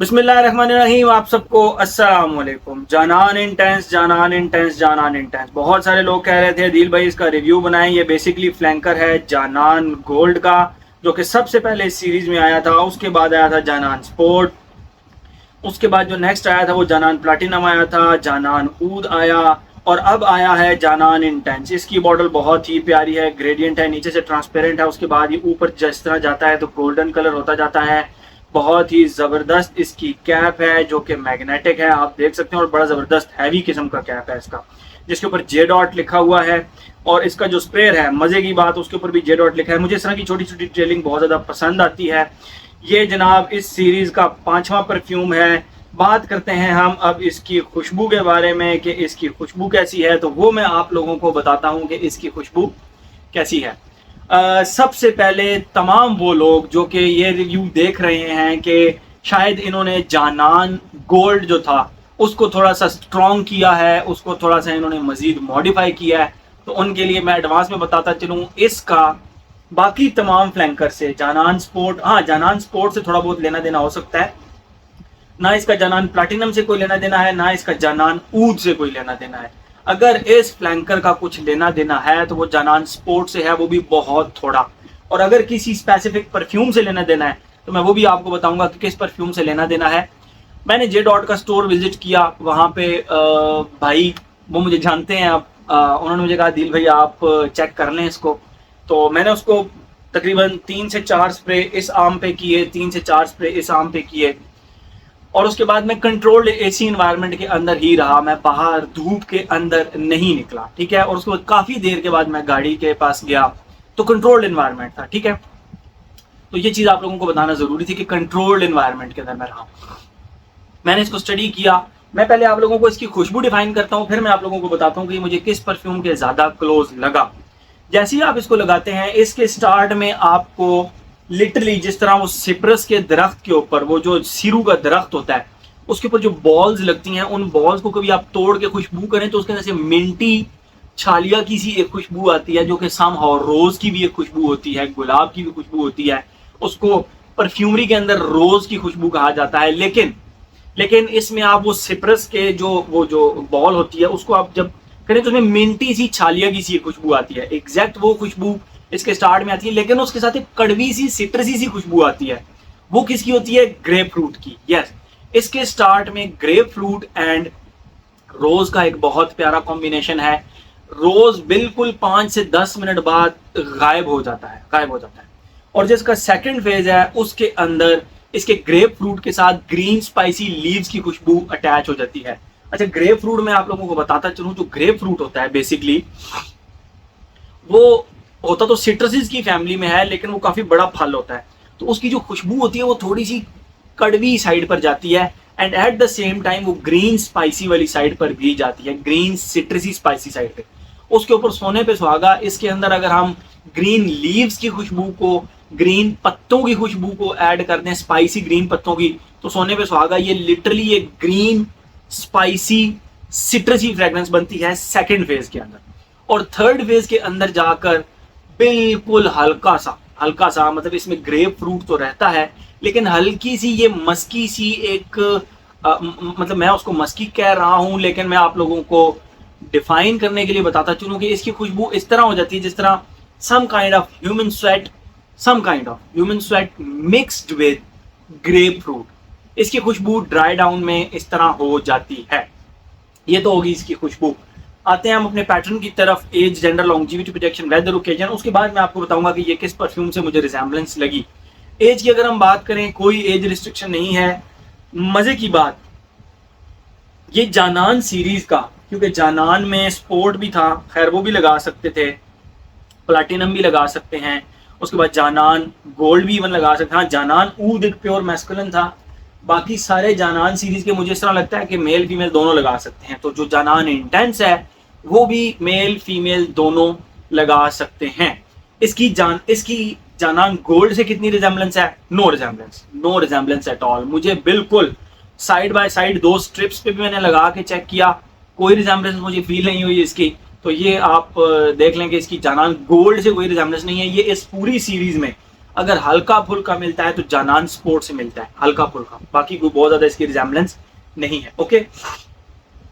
बिस्मिल्लाहिर्रहमानिर्रहीम। आप सबको अस्सलाम वालेकुम। जानान इंटेंस, जानान इंटेंस, जानान इंटेंस। बहुत सारे लोग कह रहे थे दिल भाई इसका रिव्यू बनाएं। ये बेसिकली फ्लैंकर है जानान गोल्ड का, जो कि सबसे पहले इस सीरीज में आया था। उसके बाद आया था जानान स्पोर्ट, उसके बाद जो नेक्स्ट आया था वो जानान प्लाटिनम आया था, जानान ऊद आया, और अब आया है जानान इंटेंस। इसकी बॉटल बहुत ही प्यारी है, ग्रेडियंट है, नीचे से ट्रांसपेरेंट है, उसके बाद ये ऊपर जिस तरह जाता है तो गोल्डन कलर होता जाता है। बहुत ही ज़बरदस्त इसकी कैप है जो कि मैग्नेटिक है, आप देख सकते हैं, और बड़ा ज़बरदस्त हैवी किस्म का कैप है इसका, जिसके ऊपर जे डॉट लिखा हुआ है। और इसका जो स्प्रेयर है, मज़े की बात, उसके ऊपर भी जे डॉट लिखा है। मुझे इस तरह की छोटी छोटी डिटेलिंग बहुत ज़्यादा पसंद आती है। ये जनाब इस सीरीज़ का 5वां परफ्यूम है। बात करते हैं हम अब इसकी खुशबू के बारे में कि इसकी खुशबू कैसी है, तो वो मैं आप लोगों को बताता हूँ कि इसकी खुशबू कैसी है। सबसे पहले तमाम वो लोग जो कि ये रिव्यू देख रहे हैं कि शायद इन्होंने जानान गोल्ड जो था उसको थोड़ा सा स्ट्रॉन्ग किया है, उसको थोड़ा सा इन्होंने मज़ीद मॉडिफाई किया है, तो उनके लिए मैं एडवांस में बताता चलूँ इसका बाकी तमाम फ्लैंकर से जानान स्पोर्ट, हाँ जानान स्पोर्ट से थोड़ा बहुत लेना देना हो सकता है। ना इसका जानान प्लाटिनम से कोई लेना देना है, ना इसका जानान ऊद से कोई लेना देना है। अगर इस फ्लैंकर का कुछ लेना देना है तो वो जानान स्पोर्ट से है, वो भी बहुत थोड़ा। और अगर किसी स्पेसिफिक परफ्यूम से लेना देना है तो मैं वो भी आपको बताऊंगा कि किस परफ्यूम से लेना देना है। मैंने जे डॉट का स्टोर विजिट किया, वहाँ पे भाई वो मुझे जानते हैं, आप उन्होंने मुझे कहा दिल भाई आप चेक कर लें इसको। तो मैंने उसको तकरीबन 3 से 4 स्प्रे इस आर्म पे किए, 3 से 4 स्प्रे इस आर्म पे किए, और उसके बाद मैं कंट्रोल्ड एसी इन्वायरमेंट के अंदर ही रहा, मैं बाहर धूप के अंदर नहीं निकला, ठीक है। और उसके बाद काफ़ी देर के बाद मैं गाड़ी के पास गया तो कंट्रोल्ड इन्वायरमेंट था, ठीक है। तो ये चीज़ आप लोगों को बताना ज़रूरी थी कि कंट्रोल्ड इन्वायरमेंट के अंदर मैं रहा। मैंने इसको स्टडी किया। मैं पहले आप लोगों को इसकी खुशबू डिफाइन करता हूँ, फिर मैं आप लोगों को बताता हूँ कि मुझे किस परफ्यूम के ज़्यादा क्लोज लगा। जैसे ही आप इसको लगाते हैं, इसके स्टार्ट में आपको लिटरली जिस तरह वो सिप्रस के दरख्त के ऊपर, वो जो सीरू का दरख्त होता है उसके ऊपर जो बॉल्स लगती हैं, उन बॉल्स को कभी आप तोड़ के खुशबू करें तो उसके अंदर से मिंटी छालिया की सी एक खुशबू आती है, जो कि समहाउ रोज की भी एक खुशबू होती है, गुलाब की भी खुशबू होती है। उसको परफ्यूमरी के अंदर रोज की खुशबू कहा जाता है। लेकिन इसमें आप वो सिप्रस के जो बॉल होती है उसको आप जब करें तो उसमें मिंटी सी छालिया की सी खुशबू आती है। एग्जैक्ट वो खुशबू इसके स्टार्ट में आती है, लेकिन उसके साथ एक कड़वी सी सिट्रसी सी खुशबू आती है। वो किसकी होती है? ग्रेप फ्रूट की। यस, इसके स्टार्ट में ग्रेप फ्रूट एंड रोज का एक बहुत प्यारा कॉम्बिनेशन है। रोज बिल्कुल 5 से 10 मिनट बाद गायब हो जाता है। और जिसका सेकंड फेज है उसके अंदर इसके ग्रेप फ्रूट के साथ ग्रीन स्पाइसी लीव्स की खुशबू अटैच हो जाती है। अच्छा, ग्रेप फ्रूट में आप लोगों को बताता चलूं, जो ग्रेप फ्रूट होता है बेसिकली वो होता तो सिट्रसिस की फैमिली में है, लेकिन वो काफी बड़ा फल होता है, तो उसकी जो खुशबू होती है वो थोड़ी सी कड़वी साइड पर जाती है, and at the same time वो ग्रीन स्पाइसी वाली साइड पर भी जाती है, ग्रीन सिट्रसी स्पाइसी साइड पे। उसके ऊपर सोने पे सुहागा, इसके अंदर अगर हम ग्रीन लीव्स की खुशबू को, ग्रीन पत्तों की खुशबू को ऐड कर दें, स्पाइसी ग्रीन पत्तों की, तो सोने पे सुहागा ये लिटरली एक ग्रीन स्पाइसी सिट्रसी फ्रेग्रेंस बनती है सेकेंड फेज के अंदर। और थर्ड फेज के अंदर जाकर बिल्कुल हल्का सा मतलब इसमें ग्रेप फ्रूट तो रहता है, लेकिन हल्की सी ये मस्की सी एक मतलब मैं उसको मस्की कह रहा हूं, लेकिन मैं आप लोगों को डिफाइन करने के लिए बताता चलूं कि इसकी खुशबू इस तरह हो जाती है जिस तरह some kind of human sweat mixed with grapefruit. इसकी खुशबू ड्राई डाउन में इस तरह हो जाती है। ये तो होगी इसकी खुशबू। आते हैं हम अपने पैटर्न की तरफ, age, gender, longevity, protection, weather, occasion. उसके बाद मैं आपको बताऊंगा कि ये किस परफ्यूम से मुझे रिजेम्बलेंस लगी। एज की अगर हम बात करें, कोई एज रिस्ट्रिक्शन नहीं है। मजे की बात, ये जानान सीरीज का, क्योंकि जानान में स्पोर्ट भी था, खैर वो भी लगा सकते थे, प्लाटिनम भी लगा सकते हैं, उसके बाद जानान गोल्ड भी इवन लगा सकते हैं। हाँ, जानान ऊद एक प्योर मैस्कुलिन था। बाकी सारे जानान सीरीज के मुझे इस तरह लगता है कि मेल फीमेल दोनों लगा सकते हैं। तो जो जानान इंटेंस है वो भी मेल फीमेल दोनों लगा सकते हैं। इसकी जानान गोल्ड से कितनी रिजेम्बलेंस है? No resemblance at all. मुझे बिल्कुल साइड बाय साइड 2 स्ट्रिप्स पे भी मैंने लगा के चेक किया, कोई रिजेम्बलेंस मुझे फील नहीं हुई इसकी। तो ये आप देख लें कि इसकी जानान गोल्ड से कोई रिजेम्बलेंस नहीं है। ये इस पूरी सीरीज में अगर हल्का फुल्का मिलता है तो जानान स्पोर्ट से मिलता है, हल्का फुल्का, बाकी कोई बहुत ज्यादा इसकी रिजेम्बलेंस नहीं है। ओके,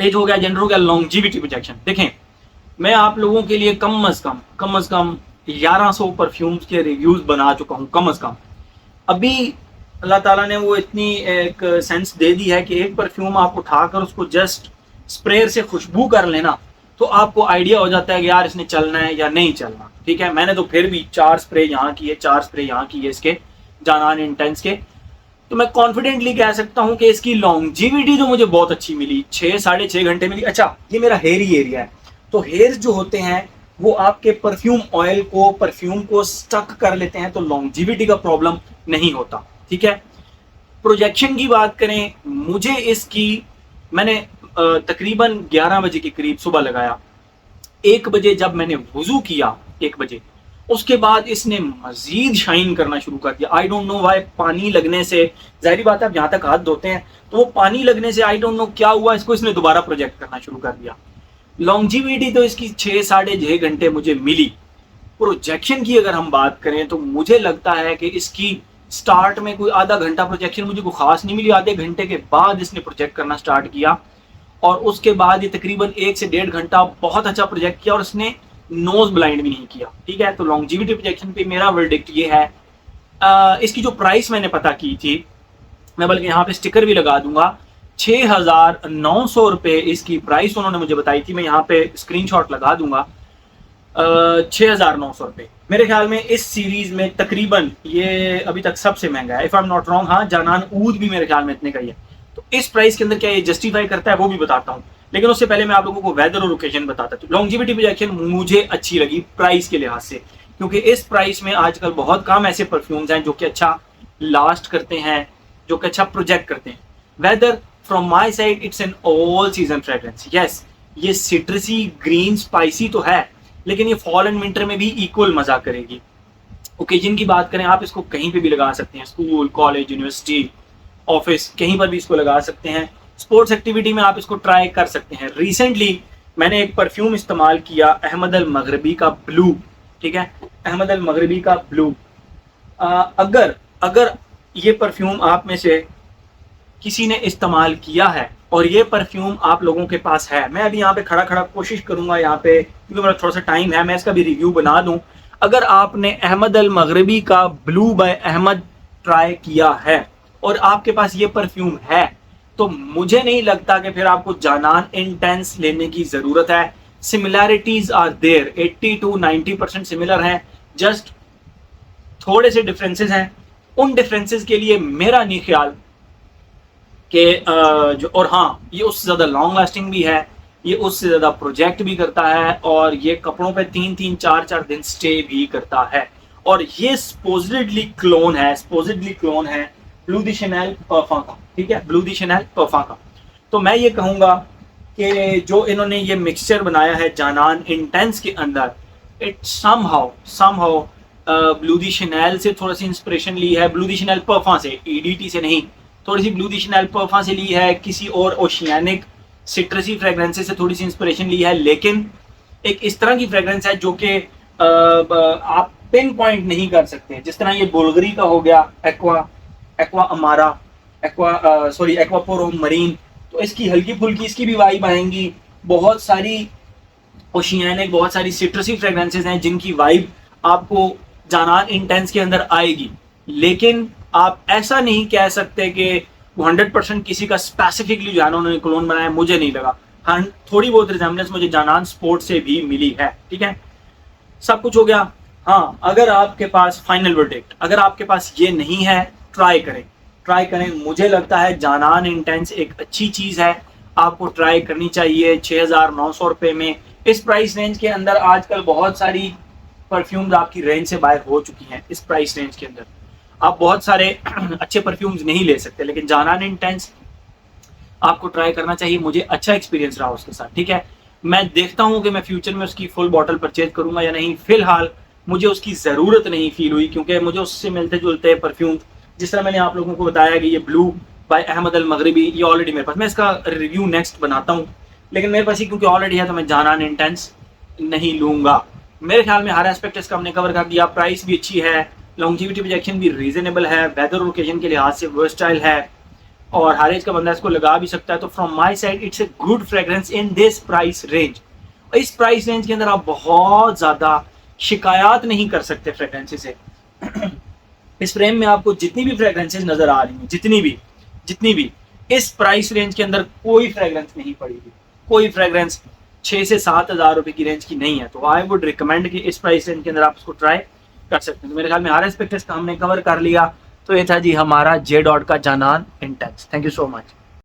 ये हो गया जनरल हो गया। लॉन्जिविटी प्रोजेक्शन देखें, मैं आप लोगों के लिए कम अज कम 1100 परफ्यूम्स के रिव्यूज बना चुका हूं, कम अज कम। अभी अल्लाह ताला ने वो इतनी एक सेंस दे दी है कि एक परफ्यूम आप उठाकर उसको जस्ट स्प्रेयर से खुशबू कर लेना तो आपको आइडिया हो जाता है कि यार इसने चलना है या नहीं चलना। ठीक है, मैंने तो फिर भी 4 स्प्रे यहाँ किए, 4 स्प्रे यहाँ किए इसके जानान इंटेंस के, तो मैं कॉन्फिडेंटली कह सकता हूं कि इसकी लॉन्जिविटी जो मुझे बहुत अच्छी मिली, 6-6.5 घंटे मिली। अच्छा, ये मेरा हेयरी एरिया है, तो हेयर्स जो होते हैं वो आपके परफ्यूम को स्टक कर लेते हैं, तो लॉन्जिविटी का प्रॉब्लम नहीं होता। ठीक है, प्रोजेक्शन की बात करें, मुझे इसकी मैंने तकरीबन 11 बजे के करीब सुबह लगाया, 1 बजे जब मैंने वुजू किया, 1 बजे उसके बाद इसने मजीद शाइन करना शुरू कर दिया। आई डोंट नो वाई, पानी लगने से, जाहिर बात है आप जहां तक हाथ धोते हैं तो वो पानी लगने से आई डोंट नो क्या हुआ, इसको इसने दोबारा प्रोजेक्ट करना शुरू कर दिया। लॉन्जिविटी तो इसकी 6-6.5 घंटे मुझे मिली। प्रोजेक्शन की अगर हम बात करें तो मुझे लगता है कि इसकी स्टार्ट में कोई आधा घंटा प्रोजेक्शन मुझे कोई खास नहीं मिली, आधे घंटे के बाद इसने प्रोजेक्ट करना स्टार्ट किया और उसके बाद ये तकरीबन 1 से 1.5 घंटा बहुत अच्छा प्रोजेक्ट किया और इसने नोज ब्लाइंड भी नहीं किया। ठीक है, तो लॉन्जिविटी प्रोजेक्शन पे मेरा वर्डिक्ट ये है। इसकी जो प्राइस मैंने पता की थी, मैं बल्कि यहाँ पे स्टिकर भी लगा दूंगा, 6,900 रुपये इसकी प्राइस उन्होंने मुझे बताई थी, मैं यहाँ पे स्क्रीनशॉट लगा दूंगा। 6,900 रुपये मेरे ख्याल में इस सीरीज में तकरीबन ये अभी तक सबसे महंगा है, if I am not wrong. हाँ, जानान ऊद भी मेरे ख्याल में इतने का ही है। तो इस प्राइस के अंदर क्या ये जस्टिफाई करता है वो भी बताता हूँ, लेकिन उससे पहले मैं आप लोगों को वेदर और ओकेजन बताता हूँ। लॉन्जिविटी प्रोजेक्शन मुझे अच्छी लगी प्राइस के लिहाज से, क्योंकि इस प्राइस में आजकल बहुत कम ऐसे परफ्यूम्स हैं जो कि अच्छा लास्ट करते हैं, जो कि अच्छा प्रोजेक्ट करते हैं। Whether from my side it's an all season fragrance. Yes, ये सिट्रसी ग्रीन स्पाइसी तो है, लेकिन ये फॉल एंड विंटर में भी इक्वल मजा करेगी। ओकेजन की बात करें, आप इसको कहीं पे भी लगा सकते हैं, स्कूल, कॉलेज, यूनिवर्सिटी, ऑफिस, कहीं पर भी इसको लगा सकते हैं। स्पोर्ट्स एक्टिविटी में आप इसको ट्राई कर सकते हैं। रिसेंटली मैंने एक परफ्यूम इस्तेमाल किया, अहमद अल मगरबी का ब्लू। ठीक है, अहमद अल मगरबी का ब्लू। अगर ये परफ्यूम आप में से किसी ने इस्तेमाल किया है और ये परफ्यूम आप लोगों के पास है, मैं अभी यहाँ पे खड़ा खड़ा कोशिश करूंगा यहाँ पे, क्योंकि मेरा थोड़ा सा टाइम है, मैं इसका भी रिव्यू बना दूं। अगर आपने अहमद अल मगरबी का ब्लू बाय अहमद ट्राई किया है और आपके पास ये परफ्यूम है, तो मुझे नहीं लगता कि फिर आपको जानान इंटेंस लेने की जरूरत है। Similarities are there, 80 to 90% similar हैं, जस्ट थोड़े से डिफरेंसेस हैं। उन डिफरेंसेस के लिए मेरा नहीं ख्याल कि जो, और हाँ, ये उससे ज़्यादा लॉन्ग लास्टिंग भी है, ये उससे ज़्यादा प्रोजेक्ट भी करता है और ये कपड़ों पे 3-3, 4-4 दिन स्टे भी करता है। और ये स्पोजिडली क्लोन है ब्लू दी शैनेल परफा का। ठीक है, ब्लू दी शैनेल परफा का। तो मैं ये कहूँगा कि जो इन्होंने ये मिक्सचर बनाया है जानान इंटेंस के अंदर, इट समहाउ ब्लू दी शैनेल से थोड़ा सी इंस्पिरेशन ली है, ब्लू दी शैनेल परफा से, ईडीटी से नहीं, थोड़ी सी ब्लू दी शैनेल परफा से ली है, किसी और ओशियानिक सिट्रसी फ्रेग्रेंसेस से थोड़ी सी इंस्पिरेशन ली है, लेकिन एक इस तरह की फ्रेग्रेंस है जो कि आप पिन पॉइंट नहीं कर सकते। जिस तरह ये बुल्गरी का हो गया, एक्वा अमारा, एक्वापोरो मरीन, तो इसकी हल्की फुल्की इसकी भी वाइब आएंगी। बहुत सारी ओशियानिक, बहुत सारी सिट्रसी फ्रेग्रेंसेस हैं जिनकी वाइब आपको जानान इंटेंस के अंदर आएगी, लेकिन आप ऐसा नहीं कह सकते कि 100% किसी का स्पेसिफिकली जो है उन्होंने क्लोन बनाया, मुझे नहीं लगा। हाँ, थोड़ी बहुत रिजेम्बलेंस मुझे जानान स्पोर्ट से भी मिली है। ठीक है, सब कुछ हो गया। हाँ, अगर आपके पास फाइनल वर्डिक्ट, अगर आपके पास ये नहीं है, ट्राई करें। मुझे लगता है जानान इंटेंस एक अच्छी चीज़ है, आपको ट्राई करनी चाहिए। 6,900 रुपये में, इस प्राइस रेंज के अंदर आजकल बहुत सारी परफ्यूम्स आपकी रेंज से बाहर हो चुकी हैं। इस प्राइस रेंज के अंदर आप बहुत सारे अच्छे परफ्यूम्स नहीं ले सकते, लेकिन जानान इंटेंस आपको ट्राई करना चाहिए। मुझे अच्छा एक्सपीरियंस रहा उसके साथ। ठीक है, मैं देखता हूँ कि मैं फ्यूचर में उसकी फुल बॉटल परचेज करूंगा या नहीं। फिलहाल मुझे उसकी ज़रूरत नहीं फील हुई, क्योंकि मुझे उससे मिलते जुलते परफ्यूम, जिस तरह मैंने आप लोगों को बताया कि ये ब्लू बाय अहमद अल मगरबी, ये ऑलरेडी मेरे पास, मैं इसका रिव्यू नेक्स्ट बनाता हूँ, लेकिन मेरे पास ही क्योंकि ऑलरेडी है तो मैं जानान इंटेंस नहीं लूँगा। मेरे ख्याल में हर एस्पेक्ट इसका हमने कवर कर दिया। प्राइस भी अच्छी है, लॉन्जिविटी प्रोजेक्शन भी रीजनेबल है, वेदर और ओकेजन के लिहाज से वर्सटाइल है और हर एज का बंदा इसको लगा भी सकता है। तो from my side it's a good fragrance in this price range. इस प्राइस रेंज के अंदर आप बहुत ज़्यादा शिकायत नहीं कर सकते फ्रेग्रेंसेस से। इस फ्रेम में आपको जितनी भी फ्रेग्रेंसेस नज़र आ रही हैं, जितनी भी इस प्राइस रेंज के अंदर कोई फ्रेग्रेंस नहीं पड़ेगी, कोई फ्रेग्रेंस 6 से 7 हज़ार रुपये की रेंज की नहीं है। तो आई वुड रिकमेंड कि इस प्राइस रेंज के अंदर आप इसको ट्राई कर सकते हैं। तो मेरे ख्याल में हर एस्पेक्ट का हमने कवर कर लिया। तो ये था जी हमारा जे डॉट का जानान इंटेंस। Thank you so much.